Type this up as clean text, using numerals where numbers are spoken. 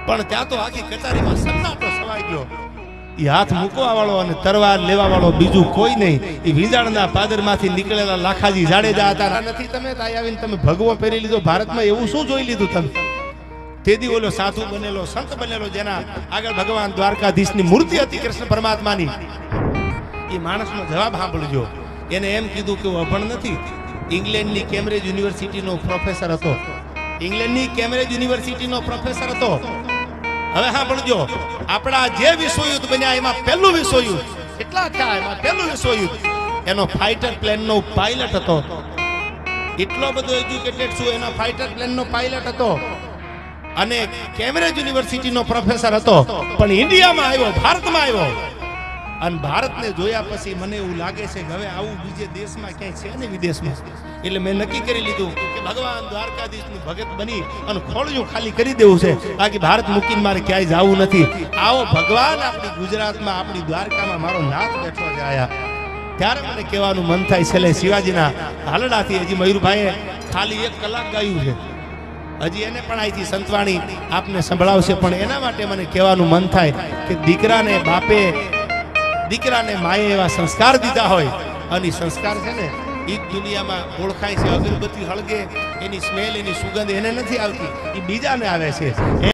પણ ત્યાં તો આખી કચારીમાં સન્નાટો છવાઈ ગયો. ઈ હાથ મૂકવા વાળો અને તરવાર લેવા વાળો બીજું કોઈ નહીં. ઈ વિંજાણના પાદરમાંથી નીકળેલા લાખાજી જાડેજા હતા. નથી તમે તાઈ આવીને તમે ભગવો પહેરી લીધો. ભારતમાં એવું શું જોઈ લીધું તમે? તેદી ઓલો સાધુ બનેલો, સંત બનેલો, જેના આગળ ભગવાન દ્વારકાધીશની મૂર્તિ હતી કૃષ્ણ પરમાત્માની. એ માણસનો જવાબ સાંભળજો. એને એમ કીધું કે અભણ નથી. ઇંગ્લેન્ડની કેમ્બ્રિજ યુનિવર્સિટીનો પ્રોફેસર હતો. ઇંગ્લેન્ડની કેમ્બ્રિજ યુનિવર્સિટીનો પ્રોફેસર હતો. હવે સાંભળજો, આપણા જે વિશ્વયુદ્ધ બન્યા એમાં પહેલું વિશ્વયુદ્ધ કેટલા થયા, એમાં પહેલું વિશ્વયુદ્ધ એનો ફાઇટર પ્લેનનો પાયલટ હતો. એટલો બધો એજ્યુકેટેડ છું, એનો ફાઇટર પ્લેનનો પાયલટ હતો અને કેમ્બ્રિજ યુનિવર્સિટીનો પ્રોફેસર હતો. પણ ઇન્ડિયામાં આવ્યો, ભારતમાં આવ્યો અને ભારતને જોયા પછી મને એવું લાગે છે કે હવે આવું બીજે દેશમાં ક્યાંય છે ને વિદેશમાં. એટલે મેં નક્કી કરી લીધું કે ભગવાન દ્વારકાધીશનું ભગત બની અને ખોળિયું ખાલી કરી દેવું છે. બાકી ભારત મૂકીને મારે ક્યાંય જવું નથી. આવો ભગવાન આપણી ગુજરાતમાં, આપણી દ્વારકામાં મારો નાથ બેઠો છે આયા. ત્યારે મને કહેવાનું મન થાય છેલ્લે શિવાજીના હાલડાથી હજી મયુરભાઈએ ખાલી 1 કલાક ગાયું છે. હજી એને પણ અહીંથી સંતવાણી આપને સંભળાવશે. પણ એના માટે મને કહેવાનું મન થાય કે દીકરાને બાપે, દીકરાને માએ એવા સંસ્કાર દીધા હોય અને સંસ્કાર છે ને એ દુનિયામાં ઓળખાય છે. અગરબત્તી હળગે એની સ્મેલ, એની સુગંધ એને નથી આવતી, એ બીજાને આવે છે.